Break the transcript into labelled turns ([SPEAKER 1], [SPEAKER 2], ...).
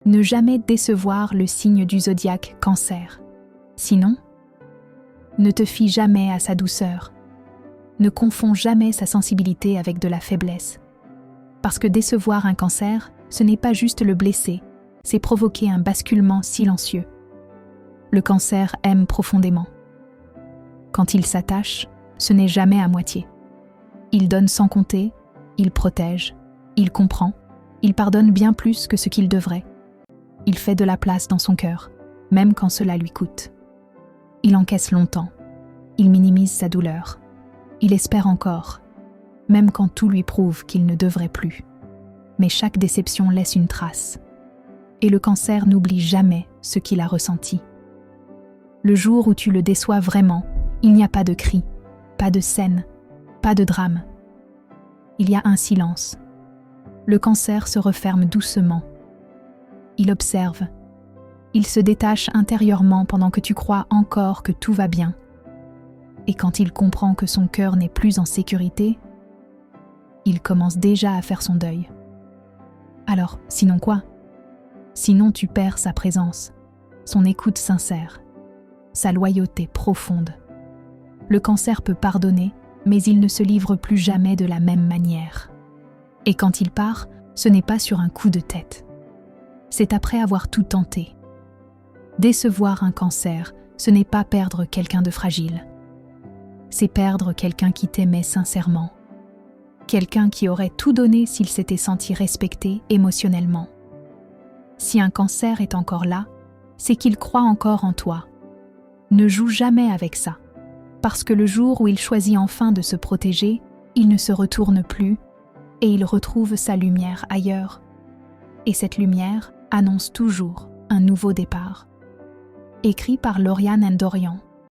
[SPEAKER 1] Ne jamais décevoir le signe du zodiaque Cancer. Sinon, ne te fie jamais à sa douceur. Ne confonds jamais sa sensibilité avec de la faiblesse. Parce que décevoir un Cancer, ce n'est pas juste le blesser, c'est provoquer un basculement silencieux. Le Cancer aime profondément. Quand il s'attache, ce n'est jamais à moitié. Il donne sans compter, il protège, il comprend, il pardonne bien plus que ce qu'il devrait. Il fait de la place dans son cœur, même quand cela lui coûte. Il encaisse longtemps, il minimise sa douleur, il espère encore, même quand tout lui prouve qu'il ne devrait plus. Mais chaque déception laisse une trace. Et le Cancer n'oublie jamais ce qu'il a ressenti. Le jour où tu le déçois vraiment, il n'y a pas de cri, pas de scène, pas de drame. Il y a un silence. Le Cancer se referme doucement. Il observe. Il se détache intérieurement pendant que tu crois encore que tout va bien. Et quand il comprend que son cœur n'est plus en sécurité, il commence déjà à faire son deuil. Alors, sinon quoi ? Sinon tu perds sa présence, son écoute sincère, sa loyauté profonde. Le Cancer peut pardonner, mais il ne se livre plus jamais de la même manière. Et quand il part, ce n'est pas sur un coup de tête. C'est après avoir tout tenté. Décevoir un Cancer, ce n'est pas perdre quelqu'un de fragile. C'est perdre quelqu'un qui t'aimait sincèrement. Quelqu'un qui aurait tout donné s'il s'était senti respecté émotionnellement. Si un Cancer est encore là, c'est qu'il croit encore en toi. Ne joue jamais avec ça. Parce que le jour où il choisit enfin de se protéger, il ne se retourne plus et il retrouve sa lumière ailleurs. Et cette lumière annonce toujours un nouveau départ. Écrit par Lauriane Ndorian.